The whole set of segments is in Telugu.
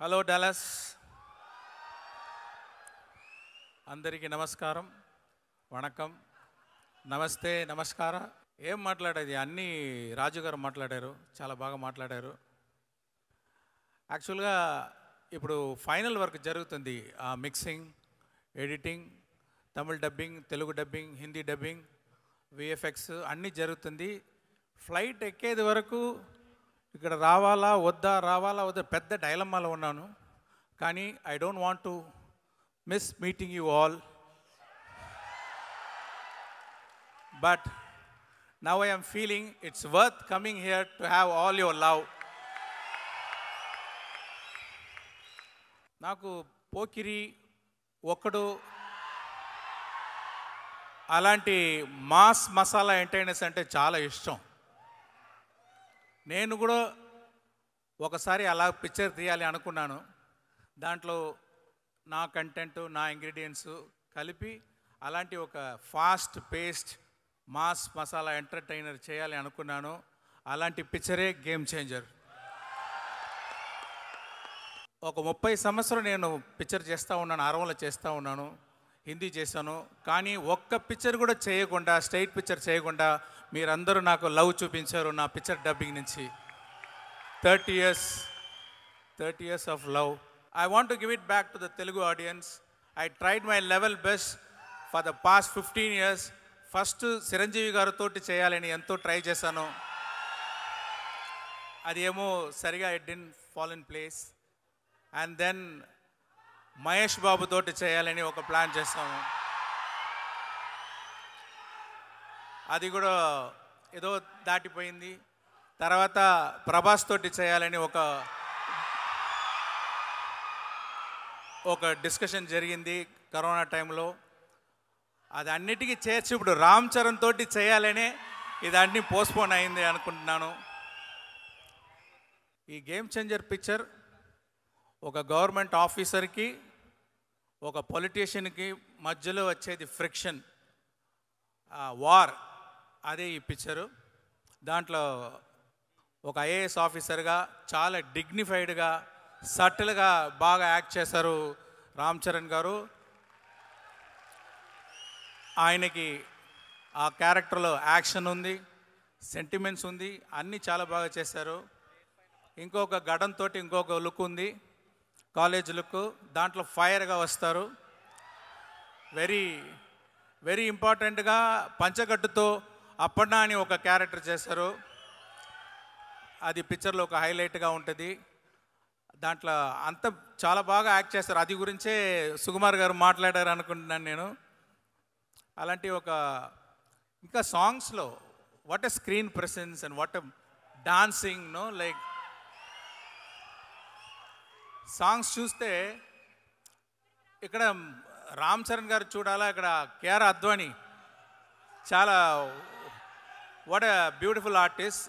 హలో డాలస్, అందరికీ నమస్కారం, వణకం, నమస్తే, నమస్కార. ఏం మాట్లాడేది, అన్నీ రాజు గారు మాట్లాడారు, చాలా బాగా మాట్లాడారు. యాక్చువల్గా ఇప్పుడు ఫైనల్ వర్క్ జరుగుతుంది, mixing, editing, Tamil dubbing, Telugu dubbing, Hindi dubbing, VFX అన్నీ జరుగుతుంది. ఫ్లైట్ ఎక్కేది వరకు ఇక్కడ రావాలా వద్దా పెద్ద డైలమాలో ఉన్నాను. కానీ I don't want to miss meeting you all, but now I am feeling it's worth coming here to have all your love. నాకు పోకిరి, ఒక్కడు అలాంటి మాస్ మసాలా ఎంటర్టైనర్స్ అంటే చాలా ఇష్టం. నేను కూడా ఒకసారి అలా పిక్చర్ తీయాలి అనుకున్నాను. దాంట్లో నా కంటెంట్, నా ఇంగ్రీడియంట్స్ కలిపి అలాంటి ఒక fast paced mass masala entertainer చేయాలి అనుకున్నాను. అలాంటి పిక్చరే గేమ్ చేంజర్. ఒక 30 సంవత్సరం నేను పిక్చర్ చేస్తూ ఉన్నాను, అరవలో చేస్తూ ఉన్నాను, హిందీ చేశాను. కానీ ఒక్క పిక్చర్ కూడా చేయకుండా, స్ట్రైట్ పిక్చర్ చేయకుండా మీరందరూ నాకు లవ్ చూపించారు నా పిక్చర్ డబ్బింగ్ నుంచి. 30 years of love. I want to give it back to the Telugu audience. I tried my level best for the past 15 years. First Chiranjeevi గారితో చేయాలని ఎంతో ట్రై చేశాను. అది ఏమో సరిగా it didn't fall in place. And then Mahesh Babu తోటి చేయాలని ఒక ప్లాన్ చేస్తాము. అది కూడా ఏదో దాటిపోయింది. తర్వాత ప్రభాస్ తోటి చేయాలని ఒక డిస్కషన్ జరిగింది కరోనా టైంలో. అది అన్నిటికీ చేర్చి ఇప్పుడు రామ్ చరణ్ తోటి చేయాలనే ఇదన్నీ పోస్ట్పోన్ అయింది అనుకుంటున్నాను. ఈ గేమ్ చేంజర్ పిక్చర్ ఒక గవర్నమెంట్ ఆఫీసర్కి, ఒక పొలిటీషియన్కి మధ్యలో వచ్చేది ఫ్రిక్షన్, వార్, అదే ఈ పిక్చరు. దాంట్లో ఒక ఐఏఎస్ ఆఫీసర్గా చాలా డిగ్నిఫైడ్గా, సటిల్గా బాగా యాక్ట్ చేశారు రామ్ చరణ్ గారు. ఆయనకి ఆ క్యారెక్టర్లో యాక్షన్ ఉంది, సెంటిమెంట్స్ ఉంది, అన్నీ చాలా బాగా చేశారు. ఇంకొక గడంతో ఇంకొక లుక్ ఉంది, కాలేజ్ లుక్. దాంట్లో ఫైర్గా వస్తారు. వెరీ వెరీ ఇంపార్టెంట్గా పంచగట్టుతో అప్పన్నా అని ఒక క్యారెక్టర్ చేశారు. అది పిక్చర్లో ఒక హైలైట్గా ఉంటుంది. దాంట్లో అంత చాలా బాగా యాక్ట్ చేస్తారు. అది గురించే సుకుమార్ గారు మాట్లాడారు అనుకుంటున్నాను నేను. అలాంటి ఒక ఇంకా సాంగ్స్లో what a screen presence and what a dancing, no like songs చూస్తే ఇక్కడ రామ్ చరణ్ గారు చూడాలా, ఇక్కడ కేఆర్ అద్వానీ చాలా వాట్ ఎ బ్యూటిఫుల్ ఆర్టిస్ట్.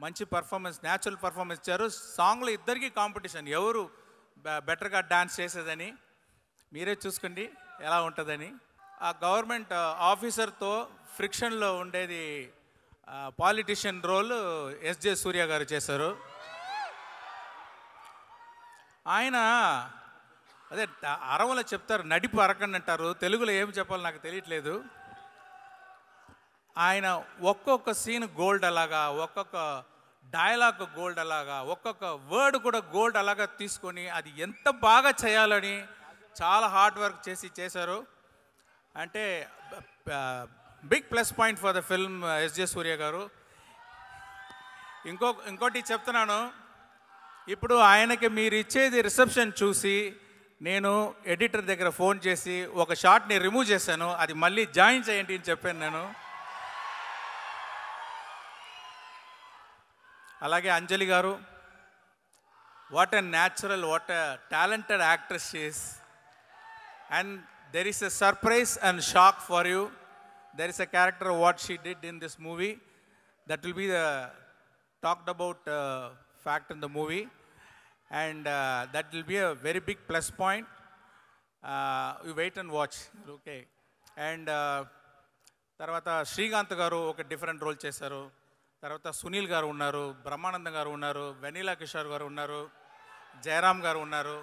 మంచి పర్ఫార్మెన్స్, న్యాచురల్ పర్ఫార్మెన్స్ ఇచ్చారు. సాంగ్లో ఇద్దరికీ కాంపిటీషన్, ఎవరు బెటర్గా డాన్స్ చేసేదని. మీరే చూసుకోండి ఎలా ఉంటుందని. ఆ గవర్నమెంట్ ఆఫీసర్తో ఫ్రిక్షన్లో ఉండేది పాలిటిషియన్ రోల్ ఎస్జే సూర్య గారు చేశారు. ఆయన అదే అరవలో చెప్తారు, నడిపు అరకండి అంటారు. తెలుగులో ఏం చెప్పాలో నాకు తెలియట్లేదు. ఆయన ఒక్కొక్క సీన్ గోల్డ్ అలాగా, ఒక్కొక్క డైలాగ్ గోల్డ్ అలాగా, ఒక్కొక్క వర్డ్ కూడా గోల్డ్ అలాగా తీసుకొని అది ఎంత బాగా చేయాలని చాలా హార్డ్ వర్క్ చేశారు. అంటే big plus point for the film SJ Surya garu. ఇంకోటి చెప్తున్నాను, ఇప్పుడు ఆయనకి మీరు ఇచ్చేది రిసెప్షన్ చూసి నేను ఎడిటర్ దగ్గర ఫోన్ చేసి ఒక షాట్ని రిమూవ్ చేశాను, అది మళ్ళీ జాయిన్ చేయండి అని చెప్పాను నేను. అలాగే అంజలి గారు, what a natural, what a talented actress she is. And there is a surprise and shock for you. There is a character what she did in this movie that will be the talked about fact in the movie, and that will be a very big plus point. You wait and watch, okay. And తర్వాత శ్రీకాంత్ గారు ఒక డిఫరెంట్ రోల్ చేశారు. తర్వాత సునీల్ గారు ఉన్నారు, బ్రహ్మానందం గారు ఉన్నారు, వెనీలా కిషోర్ గారు ఉన్నారు. జయరామ్ గారు ఉన్నారు.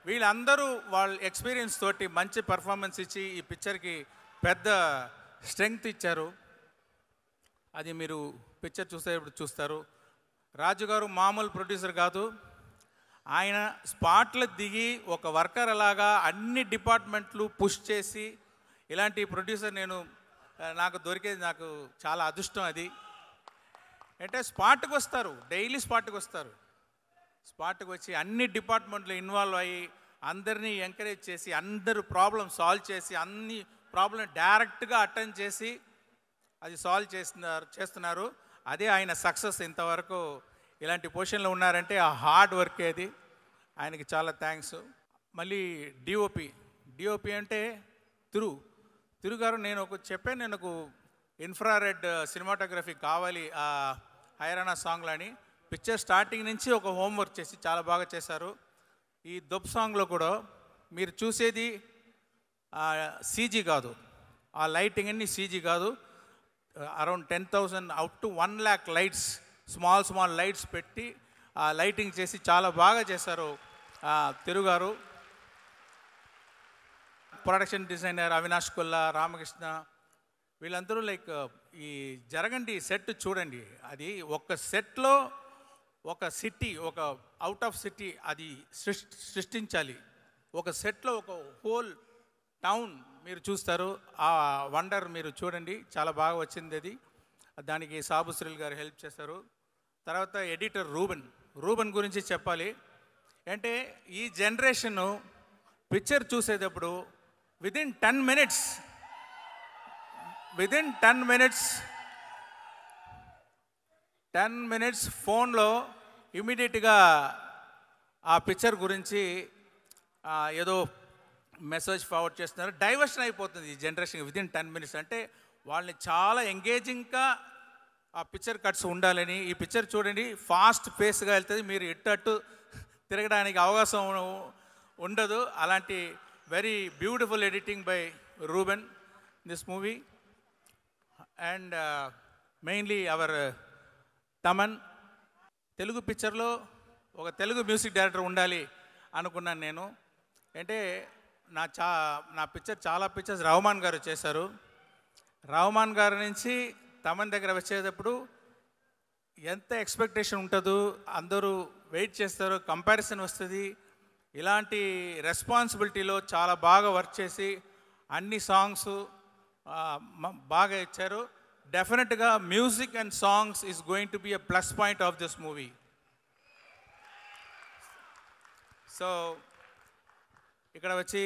వీళ్ళందరూ వాళ్ళ ఎక్స్పీరియన్స్ తోటి మంచి పర్ఫార్మెన్స్ ఇచ్చి ఈ పిక్చర్కి పెద్ద స్ట్రెంగ్త్ ఇచ్చారు. అది మీరు పిక్చర్ చూసేటప్పుడు చూస్తారు. రాజు గారు మామూలు ప్రొడ్యూసర్ కాదు. ఆయన స్పాట్లో దిగి ఒక వర్కర్ అలాగా అన్ని డిపార్ట్మెంట్లు పుష్ చేసి ఇలాంటి ప్రొడ్యూసర్ నాకు దొరికేది నాకు చాలా అదృష్టం. అది అంటే స్పాట్కి వస్తారు, డైలీ స్పాట్కి వస్తారు. స్పాట్కి వచ్చి అన్ని డిపార్ట్మెంట్లు ఇన్వాల్వ్ అయ్యి అందరినీ ఎంకరేజ్ చేసి అందరూ ప్రాబ్లం సాల్వ్ చేసి అన్ని ప్రాబ్లం డైరెక్ట్గా అటెండ్ చేసి అది సాల్వ్ చేస్తున్నారు. అదే ఆయన సక్సెస్. ఇంతవరకు ఇలాంటి పొజిషన్లో ఉన్నారంటే ఆ హార్డ్ వర్క్ అది. ఆయనకి చాలా థ్యాంక్స్. మళ్ళీ డిఓపి అంటే తిరు గారు, నేను ఒక ఇన్ఫ్రారెడ్ సినిమాటోగ్రఫీ కావాలి ఆ హైరానా సాంగ్లో అని. పిక్చర్ స్టార్టింగ్ నుంచి ఒక హోంవర్క్ చేసి చాలా బాగా చేశారు. ఈ దొబ్ సాంగ్లో కూడా మీరు చూసేది సీజీ కాదు, ఆ లైటింగ్ అన్ని సీజీ కాదు. Around 10,000 out to 1 lakh lights, small lights పెట్టి ఆ లైటింగ్ చేసి చాలా బాగా చేశారు తిరుగారు. ప్రొడక్షన్ డిజైనర్ అవినాష్ కొల్లా, రామకృష్ణ, వీళ్ళందరూ ఈ జరగండి సెట్ చూడండి. అది ఒక సెట్లో ఒక సిటీ, ఒక అవుట్ ఆఫ్ సిటీ అది సృష్టించాలి. ఒక సెట్లో ఒక హోల్ టౌన్ మీరు చూస్తారు. ఆ వండర్ మీరు చూడండి, చాలా బాగా వచ్చింది అది. దానికి సాబుశ్రీల్ గారు హెల్ప్ చేశారు. తర్వాత ఎడిటర్ రూబన్ గురించి చెప్పాలి. అంటే ఈ జనరేషను పిక్చర్ చూసేటప్పుడు విదిన్ 10 మినిట్స్ ఫోన్లో ఇమీడియట్గా ఆ పిక్చర్ గురించి ఏదో మెసేజ్ ఫార్వర్డ్ చేస్తున్నారు. డైవర్షన్ అయిపోతుంది ఈ జనరేషన్ విదిన్ 10 మినిట్స్. అంటే వాళ్ళని చాలా ఎంగేజింగ్గా ఆ పిక్చర్ కట్స్ ఉండాలని. ఈ పిక్చర్ చూడండి, ఫాస్ట్ పేస్గా వెళ్తుంది, మీరు ఇట్టట్టు తిరగడానికి అవకాశం ఉండదు. అలాంటి very beautiful editing by Ruben this movie. And mainly our Thaman. Telugu పిక్చర్లో ఒక తెలుగు మ్యూజిక్ డైరెక్టర్ ఉండాలి అనుకున్నాను నేను. అంటే నా పిక్చర్ చాలా పిక్చర్స్ రహమాన్ గారు చేశారు. రహమాన్ గారి నుంచి తమన్ దగ్గర వచ్చేటప్పుడు ఎంత ఎక్స్పెక్టేషన్ ఉంటుందో, అందరూ వెయిట్ చేస్తారు, కంపారిజన్ వస్తుంది. ఇలాంటి రెస్పాన్సిబిలిటీలో చాలా బాగా వర్క్ చేసి అన్ని సాంగ్స్ బాగా ఇచ్చారు. డెఫినెట్గా music and songs is going to be a plus point of this movie. So ఇక్కడ వచ్చి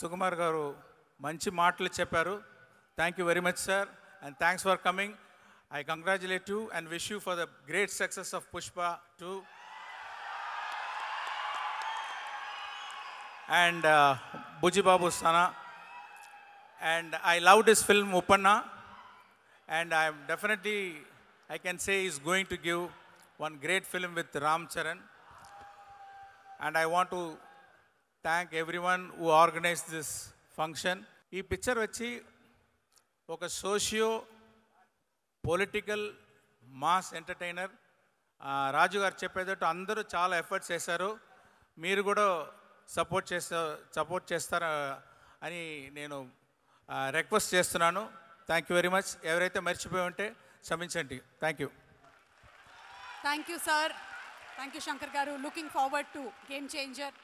సుకుమార్ గారు మంచి మాటలు చెప్పారు. Thank you very much sir, and thanks for coming. I congratulate you and wish you for the great success of Pushpa 2. And Buji Babu Sana. And I loved his film Uppanna. And I can say he's going to give one great film with Ram Charan. And I want to thank everyone who organized this function. Ee picture vachi oka socio political mass entertainer. Raju garu చెప్పేటట్టు అందరూ చాలా ఎఫర్ట్స్ చేశారు. మీరు కూడా సపోర్ట్ చేస్తారా అని నేను రిక్వెస్ట్ చేస్తున్నాను. Thank you very much. ఎవరైతే మర్చిపోయి ఉంటే క్షమించండి. Thank you. Thank you sir. Thank you Shankar garu. Looking forward to Game changer.